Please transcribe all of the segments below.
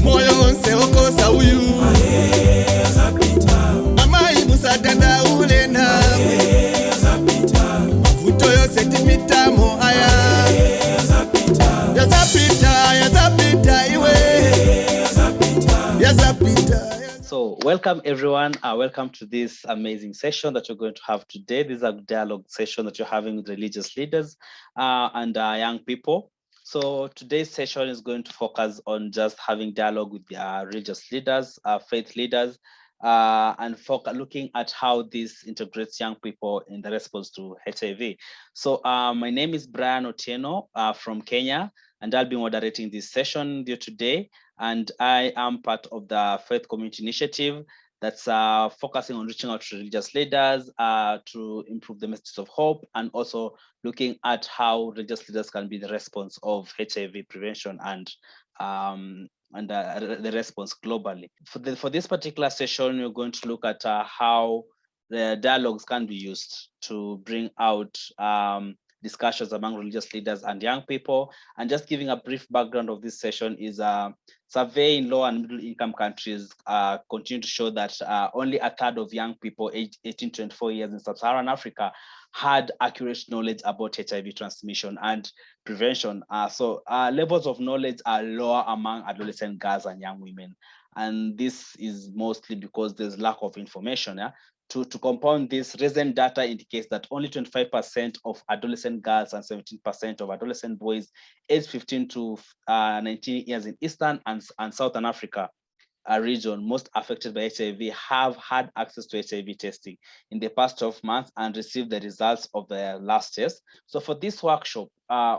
Moyo onse okosa uyu amai musatanda ule nawe mafuto yose tipitamo aya yazapita iwe yazapita. So welcome everyone, welcome to this amazing session that you're going to have today. This is a dialogue session that you're having with religious leaders and young people. So today's session is going to focus on just having dialogue with religious leaders, faith leaders, and looking at how this integrates young people in the response to HIV. So my name is Brian Otieno from Kenya, and I'll be moderating this session here today. And I am part of the Faith Community Initiative that's focusing on reaching out to religious leaders to improve the messages of hope, and also looking at how religious leaders can be the response of HIV prevention and the response globally. For this particular session, we're going to look at how the dialogues can be used to bring out discussions among religious leaders and young people. And just giving a brief background of this session is survey in low and middle income countries continue to show that only a third of young people aged 18 to 24 years in sub-Saharan Africa had accurate knowledge about HIV transmission and prevention. So levels of knowledge are lower among adolescent girls and young women. And this is mostly because there's lack of information. Yeah? To compound this, recent data indicates that only 25% of adolescent girls and 17% of adolescent boys aged 15 to 19 years in Eastern and Southern Africa region most affected by HIV have had access to HIV testing in the past 12 months and received the results of their last test. So for this workshop,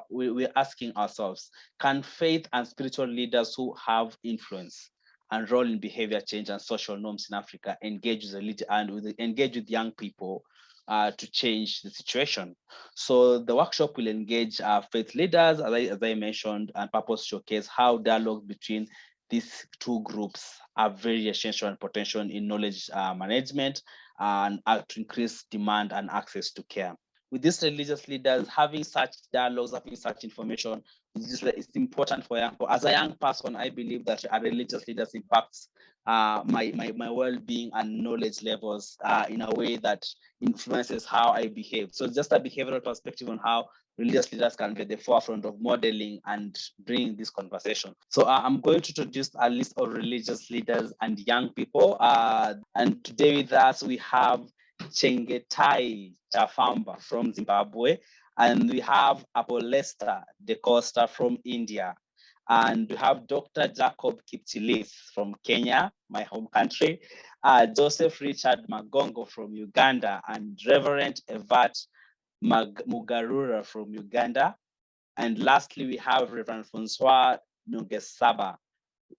we're asking ourselves, can faith and spiritual leaders who have influence and role in behavior change and social norms in Africa engage with religion and engage with young people to change the situation? So the workshop will engage faith leaders, as I mentioned, and purpose showcase how dialogue between these two groups are very essential and potential in knowledge management and to increase demand and access to care. With these religious leaders, having such dialogues, having such information, it's important for young people. As a young person, I believe that a religious leaders impacts my well-being and knowledge levels in a way that influences how I behave. So just a behavioral perspective on how religious leaders can be at the forefront of modeling and bringing this conversation. So I'm going to introduce a list of religious leaders and young people. And today with us, we have Chengetai Chafamba from Zimbabwe, and we have Apolesta De Costa from India, and we have Dr. Jacob Kipchilis from Kenya, my home country, Joseph Richard Magongo from Uganda, and Reverend Evat Mugarura from Uganda. And lastly, we have Reverend Francois Nungesaba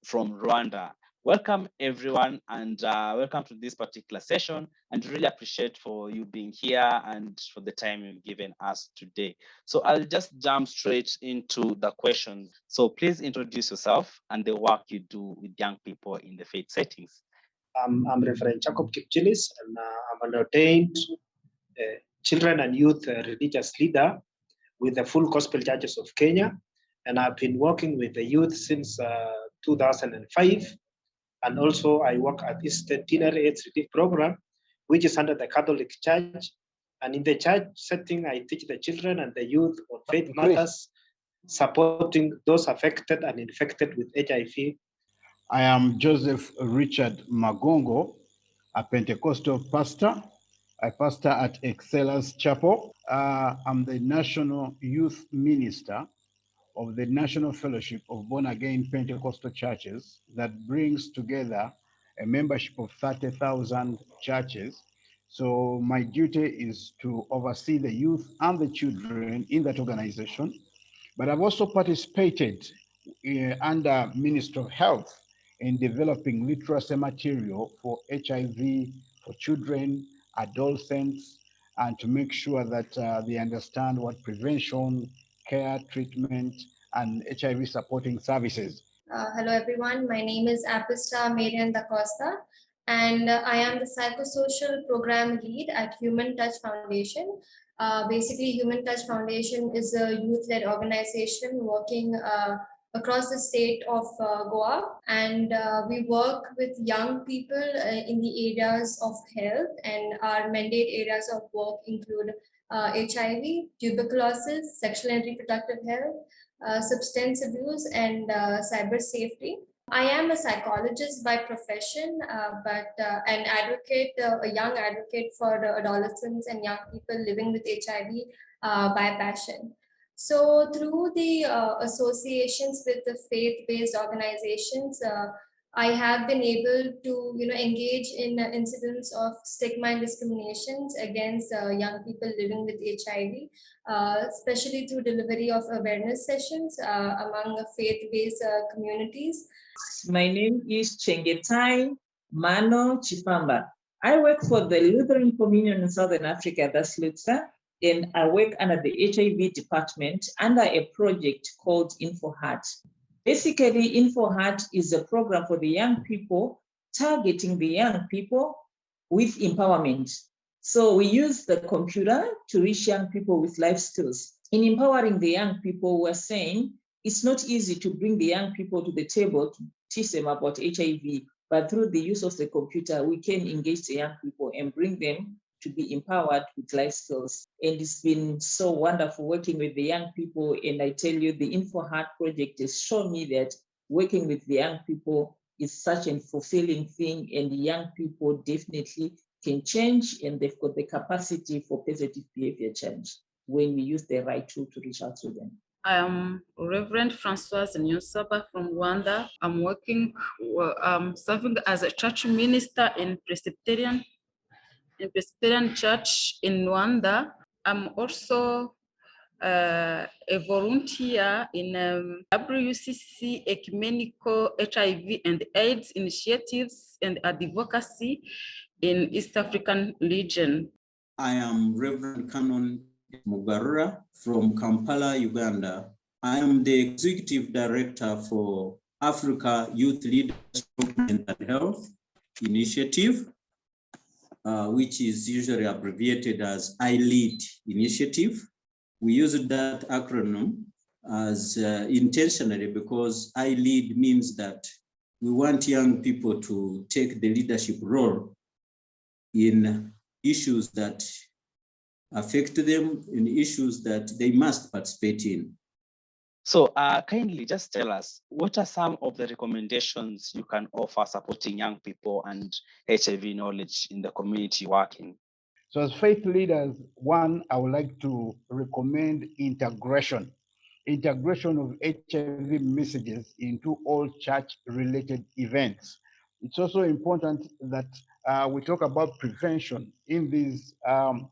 from Rwanda. Welcome everyone, and welcome to this particular session, and really appreciate for you being here and for the time you've given us today. So I'll just jump straight into the questions. So please introduce yourself and the work you do with young people in the faith settings. I'm Reverend Jacob Kipchilis, and I'm an ordained children and youth religious leader with the Full Gospel Churches of Kenya, and I've been working with the youth since 2005. And also I work at this Teenage AIDS Relief Program, which is under the Catholic Church. And in the church setting, I teach the children and the youth on faith matters, supporting those affected and infected with HIV. I am Joseph Richard Magongo, a Pentecostal pastor. I pastor at Excellence Chapel. I'm the National Youth Minister of the National Fellowship of Born Again Pentecostal Churches that brings together a membership of 30,000 churches. So my duty is to oversee the youth and the children in that organization. But I've also participated under Ministry of Health in developing literacy material for HIV for children, adolescents, and to make sure that they understand what prevention, care, treatment, and HIV supporting services. Hello everyone, my name is Apista Marian Da Costa. and I am the psychosocial program lead at Human Touch Foundation. Basically, Human Touch Foundation is a youth-led organization working across the state of Goa, and we work with young people in the areas of health, and our mandate areas of work include HIV, tuberculosis, sexual and reproductive health, substance abuse, and cyber safety. I am a psychologist by profession, but an advocate, a young advocate for the adolescents and young people living with HIV by passion. So through the associations with the faith-based organizations, I have been able to, engage in incidents of stigma and discriminations against young people living with HIV, especially through delivery of awareness sessions among faith-based communities. My name is Chengetai Mano Chipamba. I work for the Lutheran Communion in Southern Africa, that's LUTSA, and I work under the HIV department under a project called InfoHeart. Basically, InfoHeart is a program for the young people, targeting the young people with empowerment. So we use the computer to reach young people with life skills. In empowering the young people, we're saying it's not easy to bring the young people to the table to teach them about HIV, but through the use of the computer, we can engage the young people and bring them to be empowered with life skills. And it's been so wonderful working with the young people. And I tell you, the InfoHeart project has shown me that working with the young people is such a fulfilling thing, and the young people definitely can change, and they've got the capacity for positive behavior change when we use the right tool to reach out to them. I am Reverend Francoise Nyonsaba from Rwanda. I'm working, serving as a church minister in Presbyterian Church in Rwanda. I'm also a volunteer in WCC Ecumenical HIV and AIDS initiatives and advocacy in East African region. I am Reverend Canon Mugarura from Kampala, Uganda. I am the Executive Director for Africa Youth Leadership and Health Initiative, which is usually abbreviated as ILEAD Initiative. We use that acronym as intentionally because ILEAD means that we want young people to take the leadership role in issues that affect them, in issues that they must participate in. So kindly just tell us, what are some of the recommendations you can offer supporting young people and HIV knowledge in the community working? So as faith leaders, one, I would like to recommend integration of HIV messages into all church-related events. It's also important that we talk about prevention in these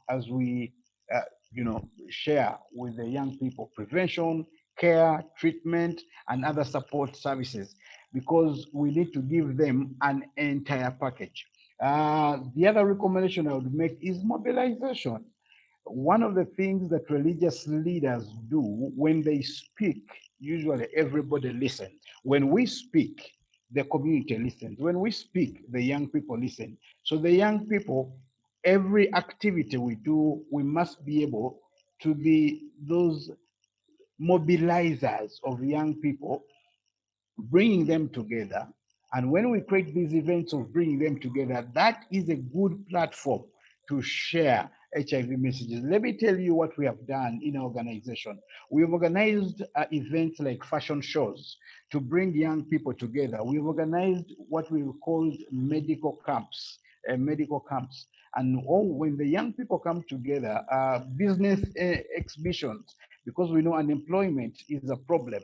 as we share with the young people, prevention, care, treatment, and other support services, because we need to give them an entire package. The other recommendation I would make is mobilization. One of the things that religious leaders do when they speak, usually everybody listens. When we speak, the community listens. When we speak, the young people listen. So the young people, every activity we do, we must be able to be those mobilizers of young people, bringing them together. And when we create these events of bringing them together, that is a good platform to share HIV messages. Let me tell you what we have done in our organization. We've organized events like fashion shows to bring young people together. We've organized what we called medical camps. And when the young people come together, business exhibitions, because we know unemployment is a problem.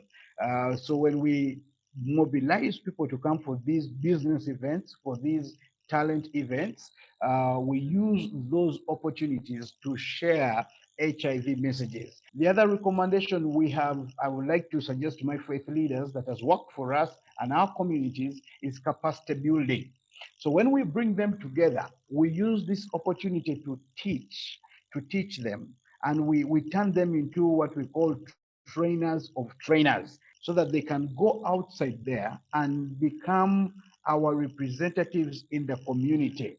So when we mobilize people to come for these business events, for these talent events, we use those opportunities to share HIV messages. The other recommendation we have, I would like to suggest to my faith leaders that has worked for us and our communities, is capacity building. So when we bring them together, we use this opportunity to teach them, and we turn them into what we call trainers of trainers, so that they can go outside there and become our representatives in the community.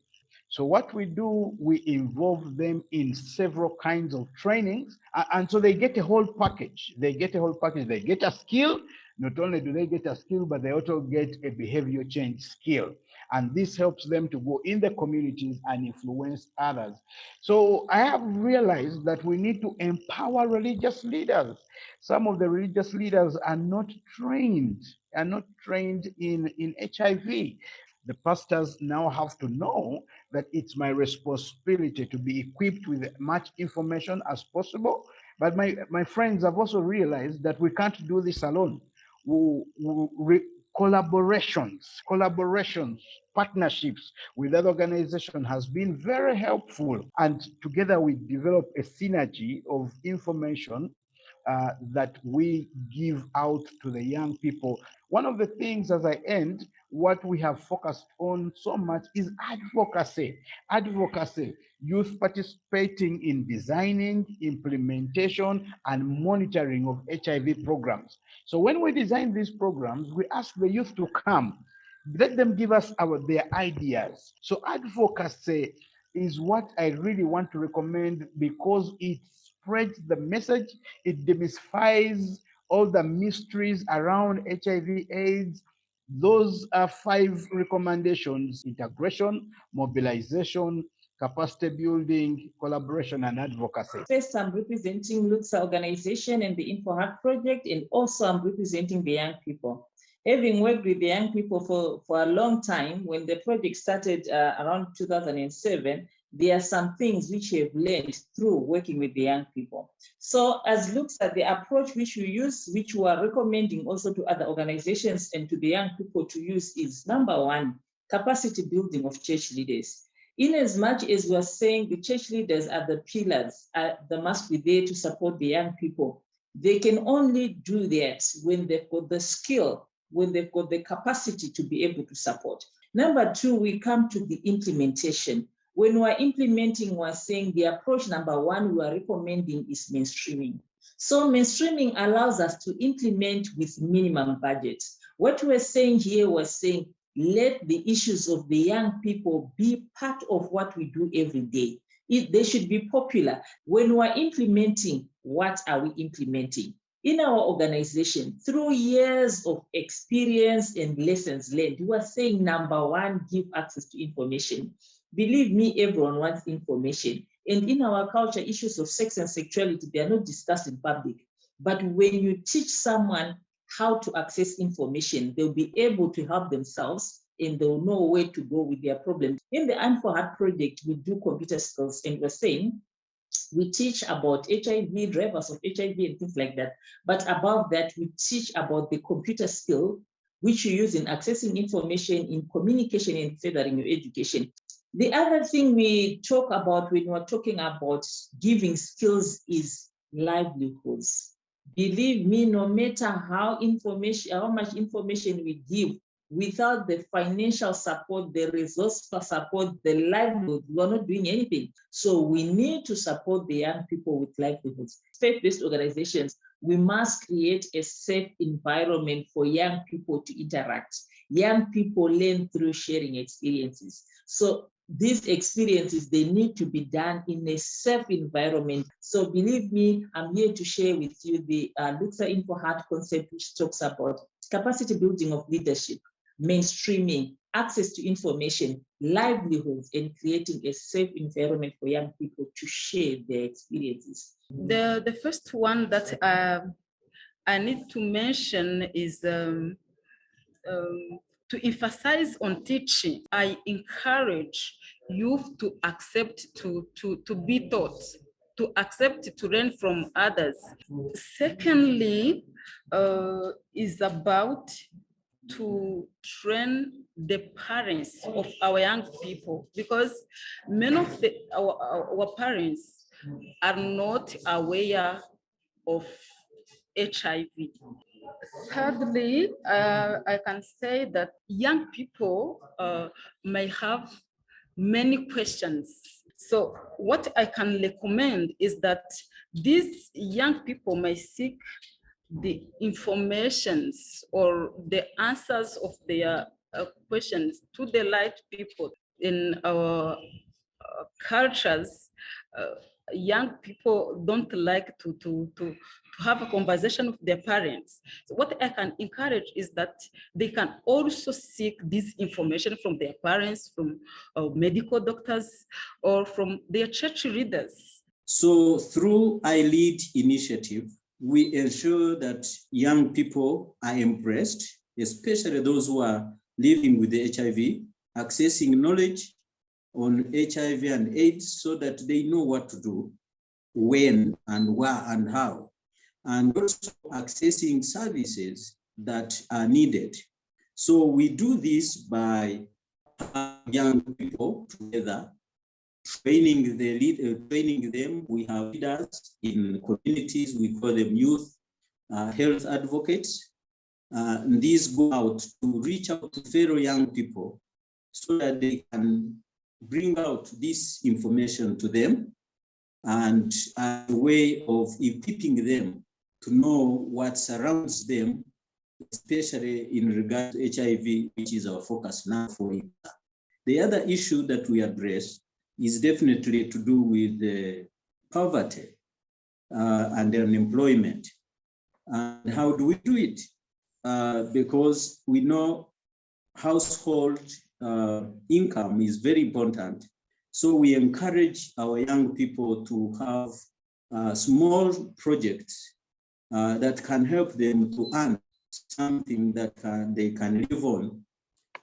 So what we do, we involve them in several kinds of trainings. And so they get a whole package. They get a whole package. They get a skill. Not only do they get a skill, but they also get a behavior change skill. And this helps them to go in the communities and influence others. So I have realized that we need to empower religious leaders. Some of the religious leaders are not trained in HIV. The pastors now have to know that it's my responsibility to be equipped with as much information as possible. But my friends have also realized that we can't do this alone. Collaborations, partnerships with other organizations has been very helpful. And together we develop a synergy of information that we give out to the young people. One of the things, as I end, what we have focused on so much is advocacy. Advocacy, youth participating in designing, implementation, and monitoring of HIV programs. So when we design these programs, we ask the youth to come. Let them give us their ideas. So advocacy is what I really want to recommend because it spreads the message, it demystifies all the mysteries around HIV/AIDS. Those are 5 recommendations: integration, mobilization, capacity building, collaboration, and advocacy. First, I'm representing LUTSA organization and the InfoHeart project, and also I'm representing the young people. Having worked with the young people for a long time, when the project started around 2007, there are some things which we have learned through working with the young people. So as looks at the approach which we use, which we are recommending also to other organizations and to the young people to use, is number 1, capacity building of church leaders. In as much as we're saying the church leaders are the pillars, they must be there to support the young people. They can only do that when they've got the skill, when they've got the capacity to be able to support. Number 2, we come to the implementation. When we're implementing, we're saying the approach number 1 we are recommending is mainstreaming. So mainstreaming allows us to implement with minimum budgets. What we're saying here, we're saying let the issues of the young people be part of what we do every day. They should be popular. When we're implementing, what are we implementing? In our organization, through years of experience and lessons learned, we are saying number 1, give access to information. Believe me, everyone wants information. And in our culture, issues of sex and sexuality, they are not discussed in public. But when you teach someone how to access information, they'll be able to help themselves and they'll know where to go with their problems. In the InfoHeart project, we do computer skills, and we're saying we teach about HIV, drivers of HIV and things like that. But above that, we teach about the computer skill, which you use in accessing information, in communication, and furthering your education. The other thing we talk about when we're talking about giving skills is livelihoods. Believe me, no matter how much information we give, without the financial support, the resource support, the livelihood, we're not doing anything. So we need to support the young people with livelihoods. Faith-based organizations, we must create a safe environment for young people to interact. Young people learn through sharing experiences. So these experiences, they need to be done in a safe environment. So believe me, I'm here to share with you the LUTSA InfoHeart concept, which talks about capacity building of leadership, mainstreaming, access to information, livelihoods, and creating a safe environment for young people to share their experiences. The first one that I need to mention is to emphasize on teaching. I encourage youth to accept to be taught, to accept to learn from others. Secondly, is about to train the parents of our young people, because many of our parents are not aware of HIV. Thirdly, I can say that young people may have many questions. So what I can recommend is that these young people may seek the informations or the answers of their questions to the light people. In our cultures, young people don't like to have a conversation with their parents. So what I can encourage is that they can also seek this information from their parents, from medical doctors, or from their church leaders. So through I Lead initiative, we ensure that young people are embraced, especially those who are living with the HIV, accessing knowledge on HIV and AIDS so that they know what to do, when and where and how, and also accessing services that are needed. So we do this by young people together, training them. We have leaders in communities, we call them youth health advocates. And these go out to reach out to fellow young people so that they can bring out this information to them and a way of equipping them to know what surrounds them, especially in regard to HIV, which is our focus now for ICASA. The other issue that we address is definitely to do with poverty and unemployment. And how do we do it? Because we know household income is very important. So we encourage our young people to have small projects that can help them to earn something that they can live on.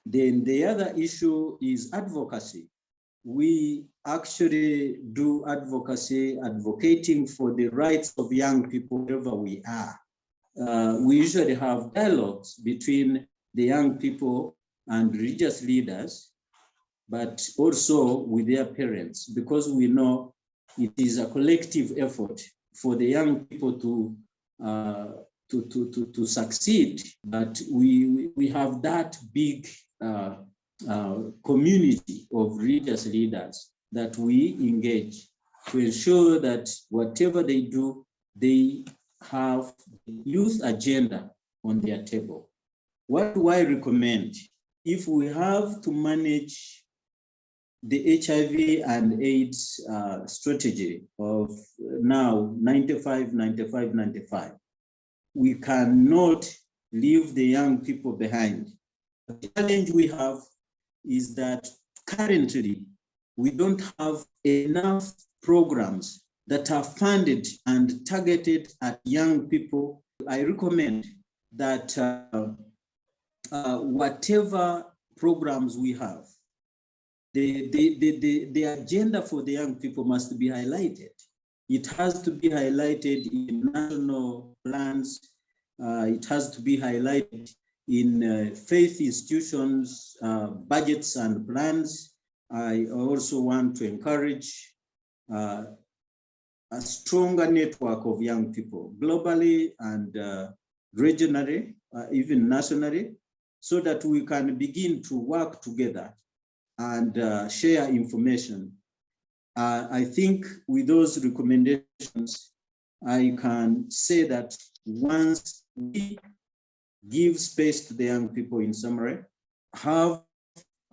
Then the other issue is advocacy. We actually do advocacy, advocating for the rights of young people wherever we are. We usually have dialogues between the young people and religious leaders, but also with their parents, because we know it is a collective effort for the young people to succeed. But we have that big community of religious leaders that we engage to ensure that whatever they do, they have youth agenda on their table. What do I recommend? If we have to manage the HIV and AIDS strategy of now 95, 95, 95, we cannot leave the young people behind. The challenge we have is that currently we don't have enough programs that are funded and targeted at young people. I recommend that whatever programs we have, the agenda for the young people must be highlighted. It has to be highlighted in national plans. It has to be highlighted in faith institutions, budgets and plans. I also want to encourage a stronger network of young people globally and regionally, even nationally, so that we can begin to work together and share information. I think with those recommendations, I can say that once we give space to the young people, in summary, have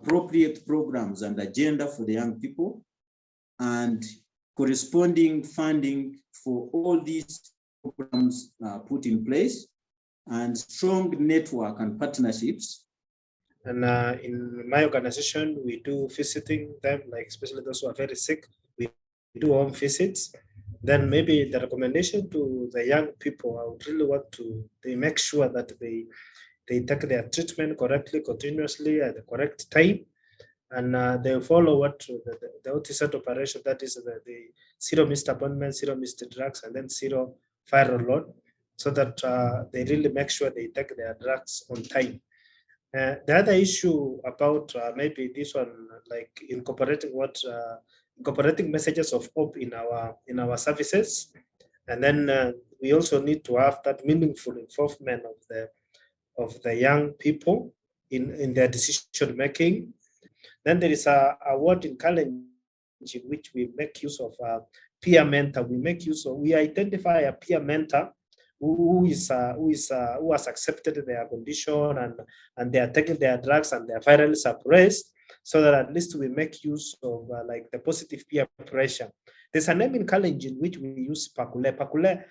appropriate programs and agenda for the young people, and corresponding funding for all these programs put in place, and strong network and partnerships. And in my organization, we do visiting them, like especially those who are very sick. We do home visits. Then maybe the recommendation to the young people, I would really want to, they make sure that they take their treatment correctly, continuously at the correct time, and they follow what the OTZ operation, that is the zero missed appointment, zero missed drugs, and then zero viral load, so that they really make sure they take their drugs on time. The other issue about maybe this one, like incorporating incorporating messages of hope in our services, and then we also need to have that meaningful involvement of the young people in their decision making. Then there is a word in Kalenjin in which we make use of peer mentor. We identify a peer mentor who has accepted their condition and they are taking their drugs and they are virally suppressed, so that at least we make use of like the positive peer pressure. There's a name in Kalenjin which we use pakule. Pakule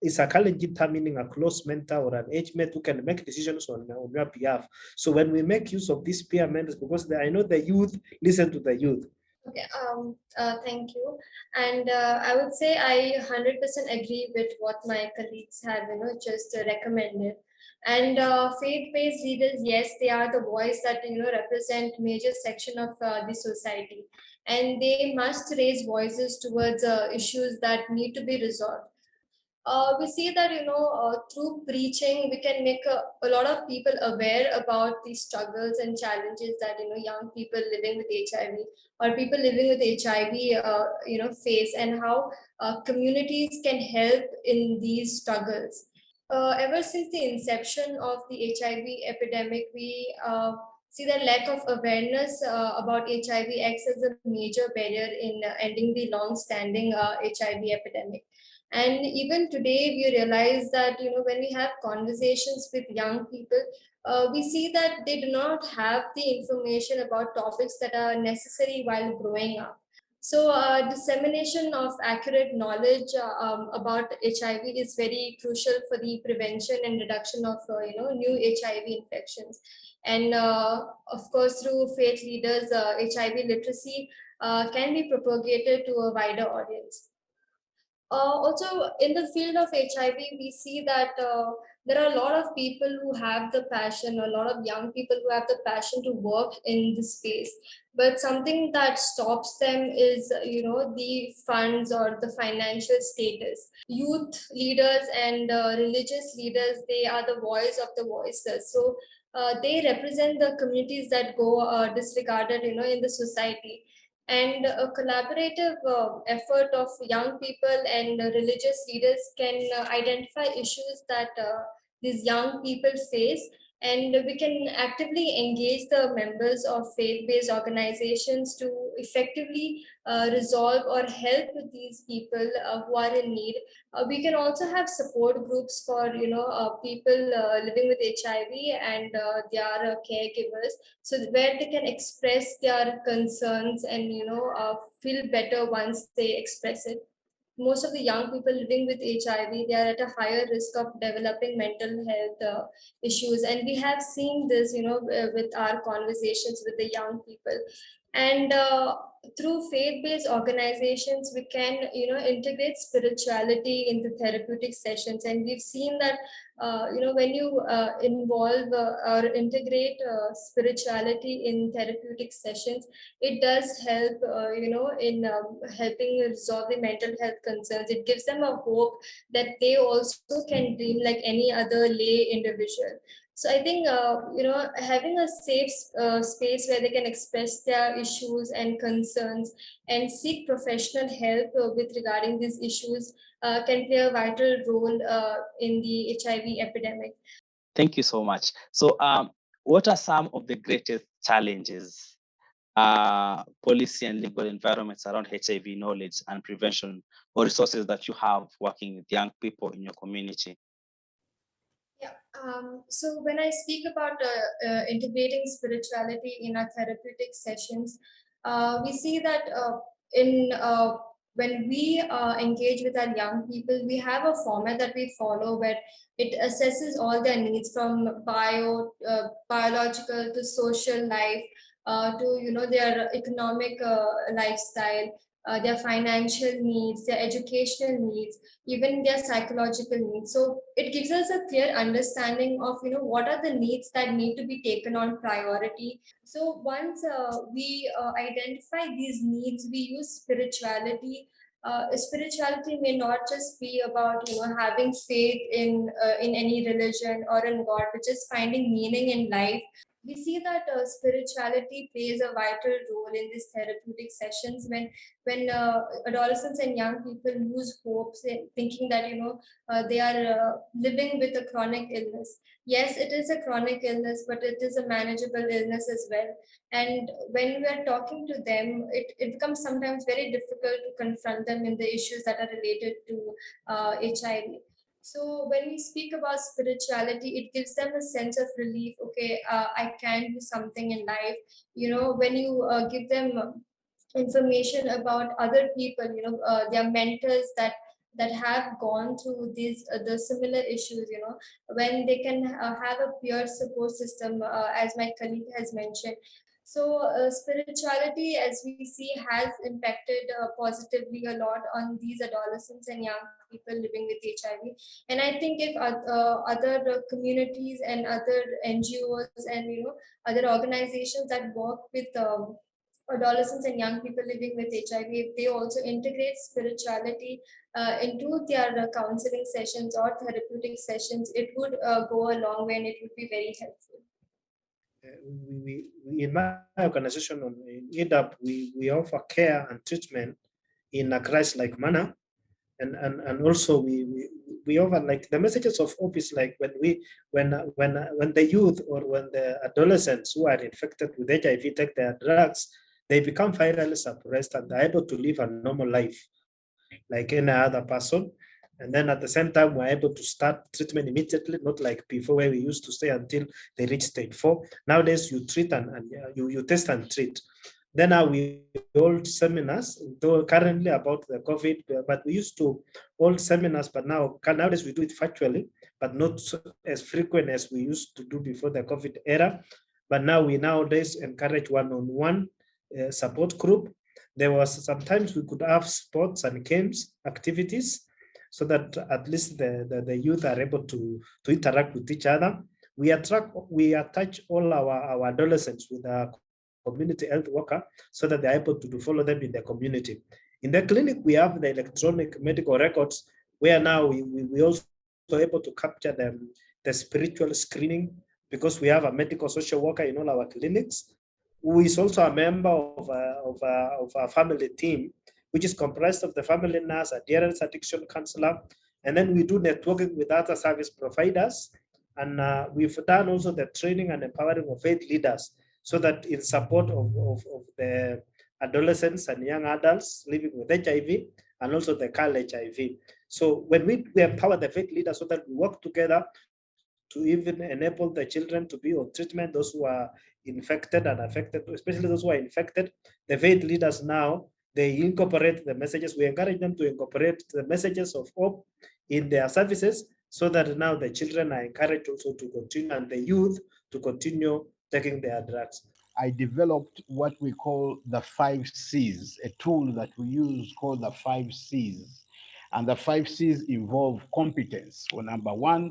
is a Kalenjin term meaning a close mentor or an age mate who can make decisions on your behalf. So when we make use of these peer mentors, because I know the youth listen to the youth. Okay, thank you. And I would say I 100% agree with what my colleagues have, just recommended. And faith-based leaders, yes, they are the voice that, represent major section of the society. And they must raise voices towards issues that need to be resolved. We see that through preaching we can make a lot of people aware about the struggles and challenges that young people living with HIV or people living with HIV face, and how communities can help in these struggles. Ever since the inception of the HIV epidemic, we see the lack of awareness about HIV acts as a major barrier in ending the long-standing HIV epidemic. And even today, we realize that when we have conversations with young people, we see that they do not have the information about topics that are necessary while growing up. So, dissemination of accurate knowledge about HIV is very crucial for the prevention and reduction of new HIV infections. And of course, through faith leaders, HIV literacy can be propagated to a wider audience. Also, in the field of HIV, we see that there are a lot of people who have the passion, a lot of young people who have the passion to work in this space. But something that stops them is, the funds or the financial status. Youth leaders and religious leaders, they are the voice of the voiceless. So they represent the communities that go disregarded, in the society, and a collaborative effort of young people and religious leaders can identify issues that these young people face, and we can actively engage the members of faith-based organizations to effectively resolve or help these people who are in need. We can also have support groups for people living with HIV and their caregivers, so where they can express their concerns and feel better once they express it. Most of the young people living with HIV, they are at a higher risk of developing mental health issues, and we have seen this with our conversations with the young people. And through faith-based organizations, we can integrate spirituality into therapeutic sessions, and we've seen that when you involve or integrate spirituality in therapeutic sessions, it does help in helping resolve the mental health concerns. It gives them a hope that they also can dream like any other lay individual. So I think having a safe space where they can express their issues and concerns and seek professional help with regarding these issues can play a vital role in the HIV epidemic. Thank you so much. So what are some of the greatest challenges, policy and legal environments around HIV knowledge and prevention, or resources that you have working with young people in your community? Yeah. So when I speak about integrating spirituality in our therapeutic sessions, we see that in when we engage with our young people, we have a format that we follow where it assesses all their needs from biological to social life, to their economic lifestyle, their financial needs, their educational needs, even their psychological needs. So it gives us a clear understanding of what are the needs that need to be taken on priority. So once we identify these needs, we use spirituality. Spirituality may not just be about having faith in any religion or in God, but just finding meaning in life. We see that spirituality plays a vital role in these therapeutic sessions when adolescents and young people lose hope, thinking that they are living with a chronic illness. Yes, it is a chronic illness, but it is a manageable illness as well. And when we are talking to them, it becomes sometimes very difficult to confront them in the issues that are related to HIV. So when we speak about spirituality, it gives them a sense of relief. Okay, I can do something in life. When you give them information about other people, their mentors that have gone through these the similar issues, when they can have a peer support system, as my colleague has mentioned. So spirituality, as we see, has impacted positively a lot on these adolescents and young people living with HIV. And I think if other communities and other NGOs and other organizations that work with adolescents and young people living with HIV, if they also integrate spirituality into their counseling sessions or therapeutic sessions, it would go a long way and it would be very helpful. We in my organization in EDAP, we offer care and treatment in a Christ-like manner. And also we offer, like, the messages of hope is like when the youth or when the adolescents who are infected with HIV take their drugs, they become virally suppressed and they're able to live a normal life like any other person. And then at the same time, we're able to start treatment immediately, not like before where we used to stay until they reach stage 4. Nowadays, you treat and you test and treat. Then now we hold seminars, though currently about the COVID, but we used to hold seminars, but nowadays we do it virtually, but not as frequent as we used to do before the COVID era. But now we nowadays encourage one-on-one support group. There was sometimes we could have sports and games activities so that at least the youth are able to interact with each other. We attach all our adolescents with a community health worker so that they're able to follow them in the community. In the clinic, we have the electronic medical records where now we also able to capture the spiritual screening, because we have a medical social worker in all our clinics who is also a member of a family team, which is comprised of the family nurse, adherence addiction counselor, and then we do networking with other service providers. And we've done also the training and empowering of faith leaders so that in support of the adolescents and young adults living with HIV and also the CAL HIV. So when we empower the faith leaders so that we work together to even enable the children to be on treatment, those who are infected and affected, especially those who are infected, the faith leaders now, they incorporate the messages. We encourage them to incorporate the messages of hope in their services so that now the children are encouraged also to continue and the youth to continue taking their drugs. I developed what we call the 5 C's, a tool that we use called the 5 C's. And the 5 C's involve competence. So number 1,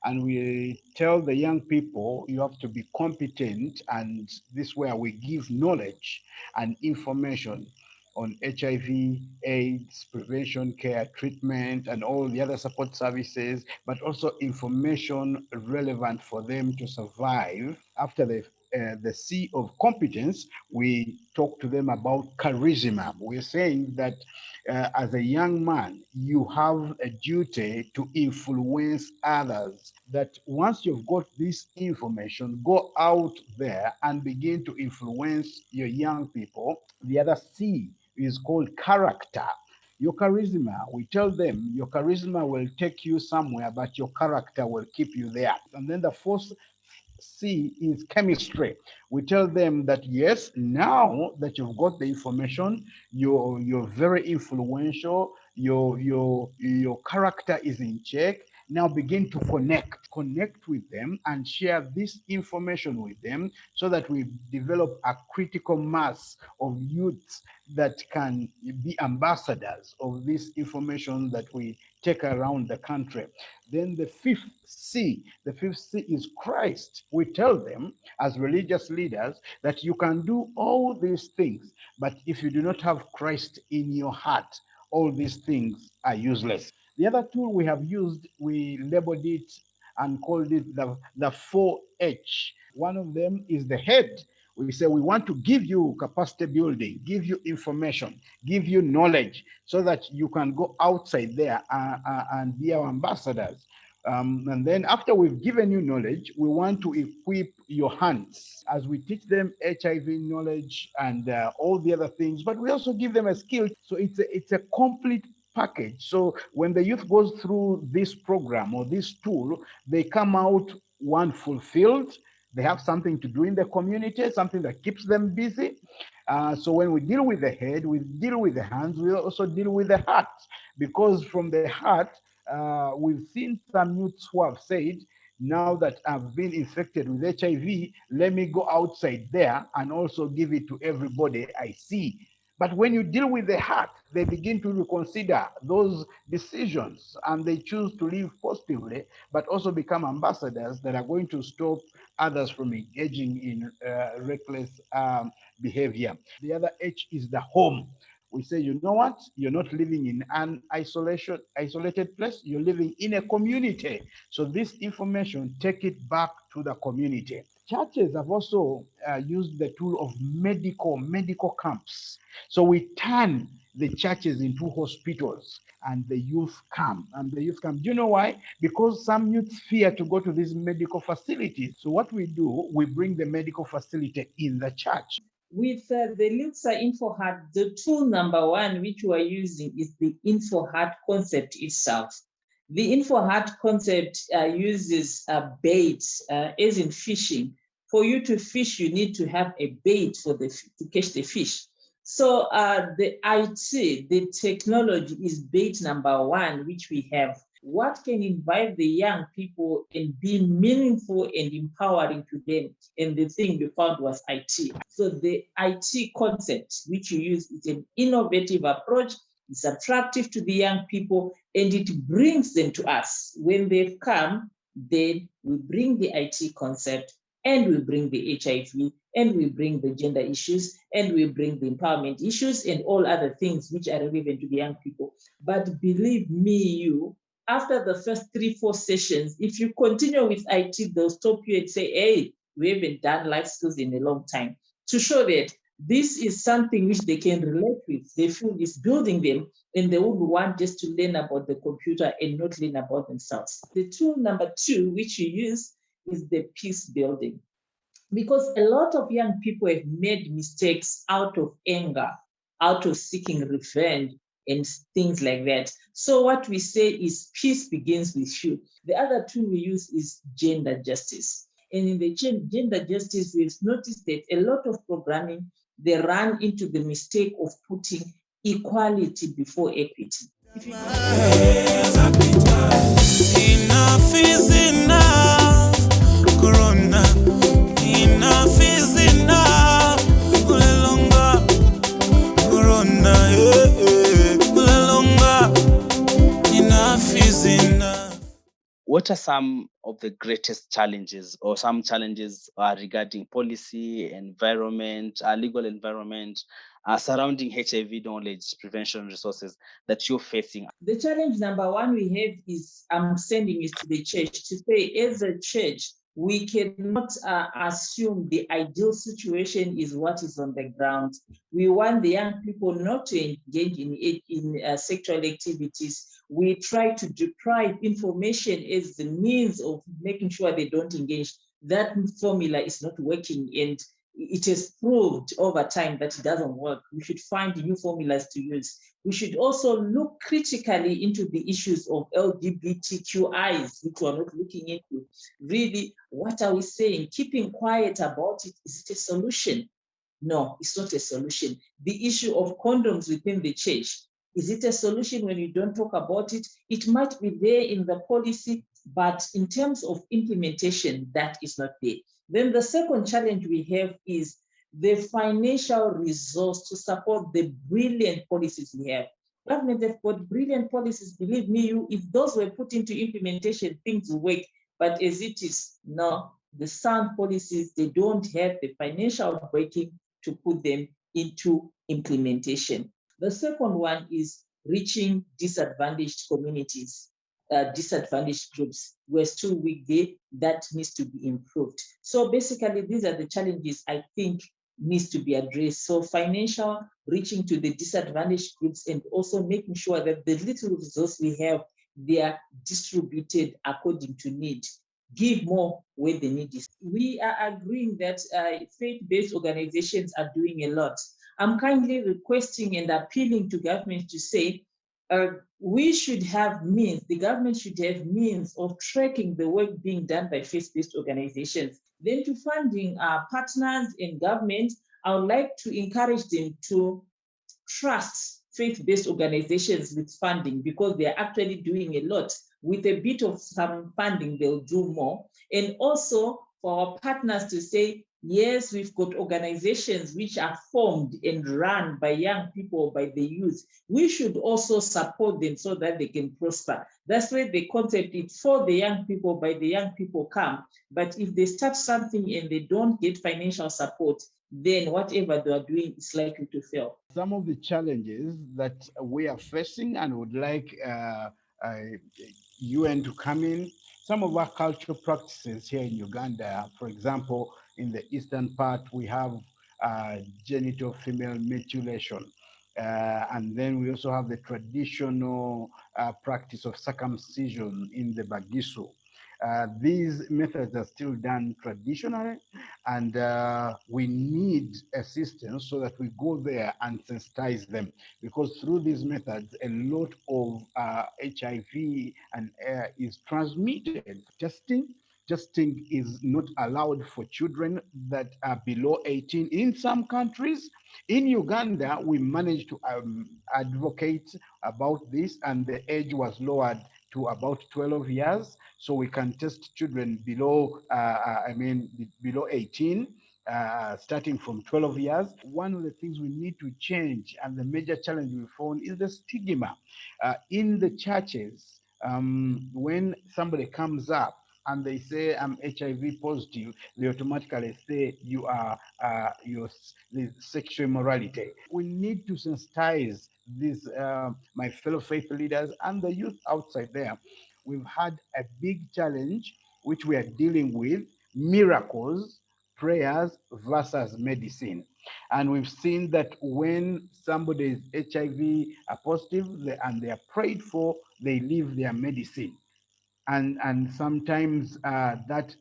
and we tell the young people, you have to be competent, and this is where we give knowledge and information on HIV, AIDS, prevention, care, treatment, and all the other support services, but also information relevant for them to survive. After the C of competence, we talk to them about charisma. We're saying that as a young man, you have a duty to influence others. That once you've got this information, go out there and begin to influence your young people. The other C is called character. Your charisma, we tell them your charisma will take you somewhere, but your character will keep you there. And then the fourth C is chemistry. We tell them that yes, now that you've got the information, you're very influential, your character is in check. Now begin to connect with them and share this information with them so that we develop a critical mass of youths that can be ambassadors of this information that we take around the country. Then the fifth C is Christ. We tell them as religious leaders that you can do all these things, but if you do not have Christ in your heart, all these things are useless. The other tool we have used, we labeled it and called it the 4H. One of them is the head. We say we want to give you capacity building, give you information, give you knowledge so that you can go outside there and be our ambassadors. And then after we've given you knowledge, we want to equip your hands as we teach them HIV knowledge and all the other things, but we also give them a skill. So it's a complete package. So when the youth goes through this program or this tool, they come out one fulfilled. They have something to do in the community, something that keeps them busy. So when we deal with the head, we deal with the hands, we also deal with the heart, because from the heart, we've seen some youths who have said, now that I've been infected with HIV, let me go outside there and also give it to everybody I see. But when you deal with the heart, they begin to reconsider those decisions and they choose to live positively, but also become ambassadors that are going to stop others from engaging in reckless behavior. The other H is the home. We say, you know what? You're not living in an isolated place. You're living in a community. So this information, take it back to the community. Churches have also used the tool of medical camps. So we turn the churches into hospitals and the youth come. Do you know why? Because some youths fear to go to these medical facilities. So what we do, we bring the medical facility in the church. With the LICSA InfoHeart, the tool number one which we are using is the InfoHeart concept itself. The InfoHeart concept uses a bait, as in fishing. For you to fish, you need to have a bait to catch the fish. So the IT, the technology is bait number one, which we have. What can invite the young people and be meaningful and empowering to them? And the thing we found was IT. So the IT concept, which you use, is an innovative approach. It's attractive to the young people and it brings them to us. When they've come, then we bring the IT concept and we bring the HIV and we bring the gender issues and we bring the empowerment issues and all other things which are relevant to the young people. But believe me, after the first 3-4 sessions, if you continue with IT, they'll stop you and say, hey, we haven't done life skills in a long time. To show that this is something which they can relate with. They feel it's building them and they would want just to learn about the computer and not learn about themselves. The tool number two, which you use, is the peace building. Because a lot of young people have made mistakes out of anger, out of seeking revenge, and things like that. So what we say is peace begins with you. The other tool we use is gender justice. And in the gender justice, we've noticed that a lot of programming, they run into the mistake of putting equality before equity. Enough is enough, Corona. Enough is enough, Ulelonga, Corona, Ulelonga. Enough is enough. What are some of the greatest challenges or some challenges regarding policy, environment, legal environment, surrounding HIV knowledge, prevention resources that you're facing? The challenge number one we have is I'm sending it to the church to say, as a church, we cannot assume the ideal situation is what is on the ground. We want the young people not to engage in sexual activities. We try to deprive information as the means of making sure they don't engage. That formula is not working and it has proved over time that it doesn't work. We should find new formulas to use. We should also look critically into the issues of LGBTQIs, which we're not looking into. Really, what are we saying? Keeping quiet about it, is it a solution? No, it's not a solution. The issue of condoms within the church, is it a solution when you don't talk about it? It might be there in the policy, but in terms of implementation, that is not there. Then the second challenge we have is the financial resource to support the brilliant policies we have. Government have got brilliant policies, believe me, if those were put into implementation, things will work. But as it is, no, the sound policies, they don't have the financial backing to put them into implementation. The second one is reaching disadvantaged communities. Disadvantaged groups. We're still weak there, that needs to be improved. So basically, these are the challenges I think needs to be addressed. So financial, reaching to the disadvantaged groups, and also making sure that the little resources we have, they are distributed according to need. Give more where the need is. We are agreeing that faith-based organizations are doing a lot. I'm kindly requesting and appealing to government to say, we should have means, the government should have means of tracking the work being done by faith-based organizations. Then to funding our partners in government, I would like to encourage them to trust faith-based organizations with funding, because they're actually doing a lot. With a bit of some funding, they'll do more. And also for our partners to say, yes, we've got organizations which are formed and run by young people, by the youth. We should also support them so that they can prosper. That's why the concept is for the young people, by the young people come. But if they start something and they don't get financial support, then whatever they are doing is likely to fail. Some of the challenges that we are facing and would like UN to come in, some of our cultural practices here in Uganda, for example, in the eastern part, we have genital female mutilation. And then we also have the traditional practice of circumcision in the Bagisu. These methods are still done traditionally, and we need assistance so that we go there and sensitize them, because through these methods, a lot of HIV and is transmitted. Testing is not allowed for children that are below 18 in some countries. In Uganda, we managed to advocate about this, and the age was lowered to about 12 years. So we can test children below, below 18, starting from 12 years. One of the things we need to change, and the major challenge we found, is the stigma. In the churches, when somebody comes up and they say, I'm HIV positive, they automatically say you are the sexual immorality. We need to sensitize these, my fellow faith leaders and the youth outside there. We've had a big challenge, which we are dealing with: miracles, prayers versus medicine. And we've seen that when somebody is HIV positive and they are prayed for, they leave their medicine. And sometimes that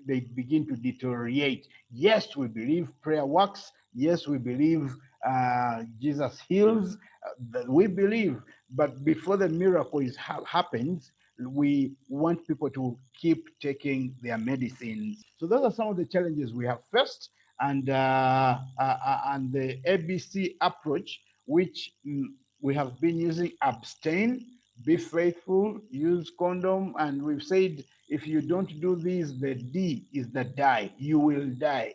they begin to deteriorate. Yes, we believe prayer works. Yes, we believe Jesus heals. We believe, but before the miracle happens, we want people to keep taking their medicines. So those are some of the challenges we have faced, and the ABC approach, which we have been using: abstain, be faithful, use condom, and we've said if you don't do this, the D is the die. You will die.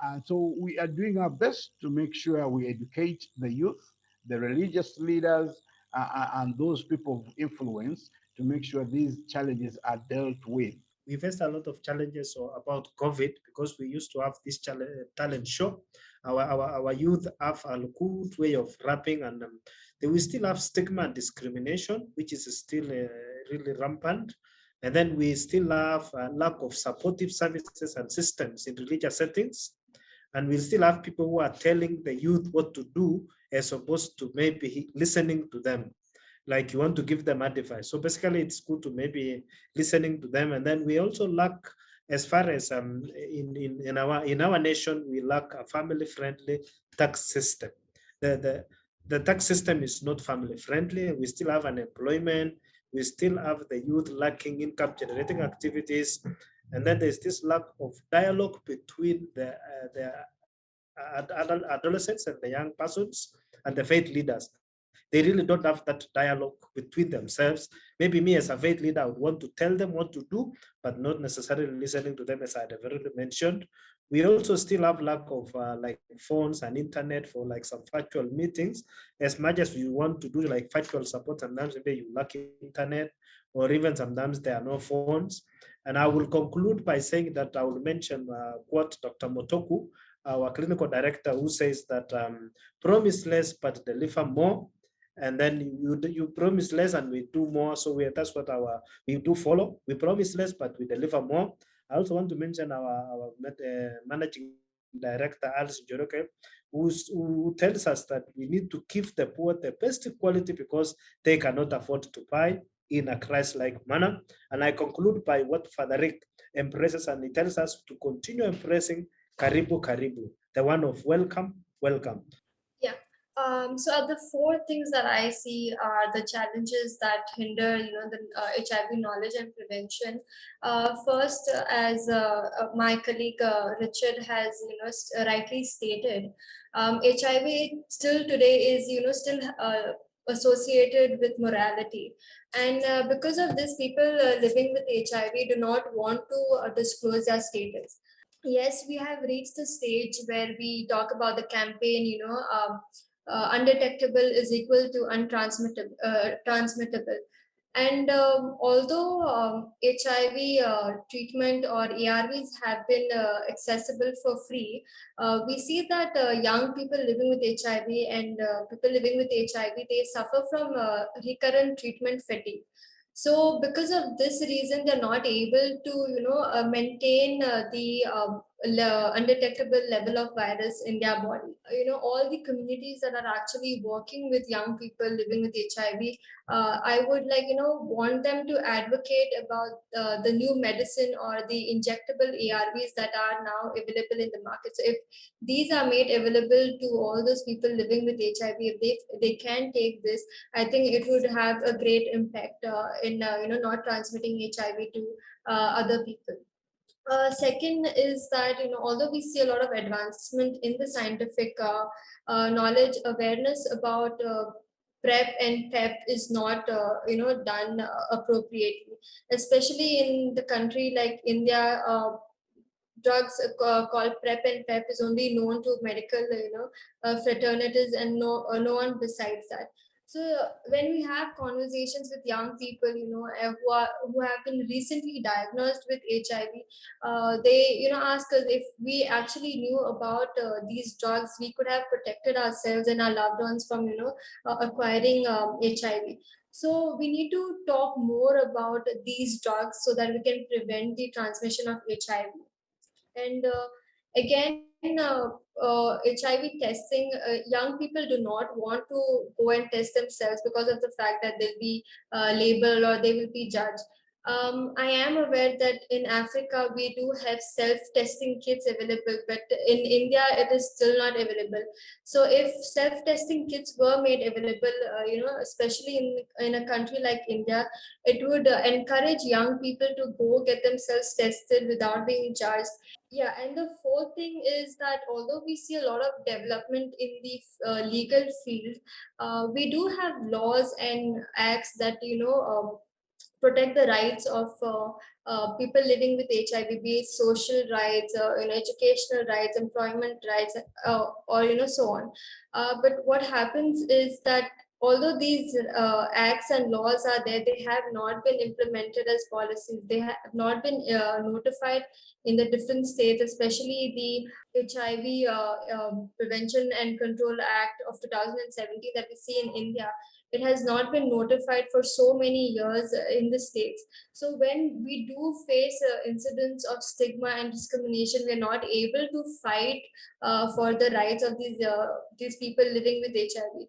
And so we are doing our best to make sure we educate the youth, the religious leaders, and those people of influence to make sure these challenges are dealt with. We faced a lot of challenges about COVID, because we used to have this talent show. Our youth have a good way of rapping, and we still have stigma and discrimination, which is still really rampant. And then we still have a lack of supportive services and systems in religious settings. And we still have people who are telling the youth what to do as opposed to maybe listening to them. Like you want to give them advice. So basically it's good to maybe listening to them. And then we also lack, as far as in our nation, we lack a family-friendly tax system. The tax system is not family-friendly. We still have unemployment. We still have the youth lacking income-generating activities. And then there's this lack of dialogue between the adolescents and the young persons and the faith leaders. They really don't have that dialogue between themselves. Maybe me as a faith leader, I would want to tell them what to do, but not necessarily listening to them, as I had already mentioned. We also still have lack of like phones and internet for like some virtual meetings. As much as we want to do like virtual support, sometimes maybe you lack internet, or even sometimes there are no phones. And I will conclude by saying that I will mention what Dr. Motoku, our clinical director, who says that promise less but deliver more. And then you promise less and we do more. So that's what we do follow. We promise less but we deliver more. I also want to mention our managing director, Alice Joroke, who tells us that we need to give the poor the best quality because they cannot afford to buy in a Christ-like manner. And I conclude by what Father Rick embraces, and he tells us to continue embracing Karibu Karibu, the one of welcome, welcome. Yeah. So the four things that I see are the challenges that hinder, the HIV knowledge and prevention. First, as my colleague Richard has, rightly stated, HIV still today is, still associated with morality, and because of this, people living with HIV do not want to disclose their status. Yes, we have reached the stage where we talk about the campaign, undetectable is equal to untransmittable, transmittable. And although HIV treatment or ARVs have been accessible for free, we see that young people living with HIV and people living with HIV, they suffer from recurrent treatment fatigue. So because of this reason, they're not able to, maintain the undetectable level of virus in their body. All the communities that are actually working with young people living with HIV, I would want them to advocate about the new medicine or the injectable ARVs that are now available in the market. So if these are made available to all those people living with HIV, if they can take this, I think it would have a great impact in not transmitting HIV to other people. Second is that, although we see a lot of advancement in the scientific knowledge, awareness about PrEP and PEP is not done appropriately, especially in the country like India. Drugs called PrEP and PEP is only known to medical fraternities and no one besides that. So when we have conversations with young people, who have been recently diagnosed with HIV, they ask us if we actually knew about these drugs, we could have protected ourselves and our loved ones from acquiring HIV. So we need to talk more about these drugs so that we can prevent the transmission of HIV. And again, HIV testing, young people do not want to go and test themselves because of the fact that they'll be labeled or they will be judged. I am aware that in Africa we do have self-testing kits available, but in India it is still not available. So if self-testing kits were made available, especially in a country like India, it would encourage young people to go get themselves tested without being charged. Yeah, and the fourth thing is that although we see a lot of development in the legal field, we do have laws and acts that protect the rights of people living with HIV, be it social rights, educational rights, employment rights, or so on. But what happens is that although these acts and laws are there, they have not been implemented as policies. They have not been notified in the different states, especially the HIV Prevention and Control Act of 2017 that we see in India. It has not been notified for so many years in the states. So when we do face incidents of stigma and discrimination, we are not able to fight for the rights of these people living with HIV.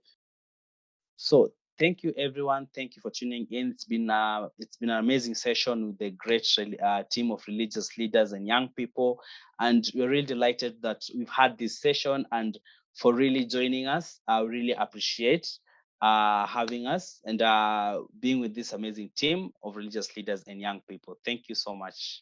So thank you, everyone. Thank you for tuning in. It's been an amazing session with a great team of religious leaders and young people, and we're really delighted that we've had this session and for really joining us. I really appreciate having us and being with this amazing team of religious leaders and young people. Thank you so much.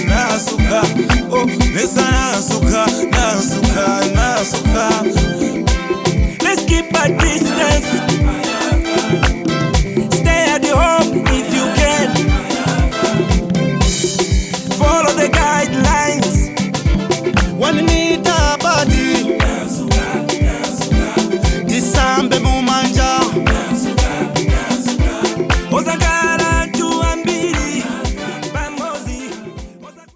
Nasuka, oh, nesa nasuka,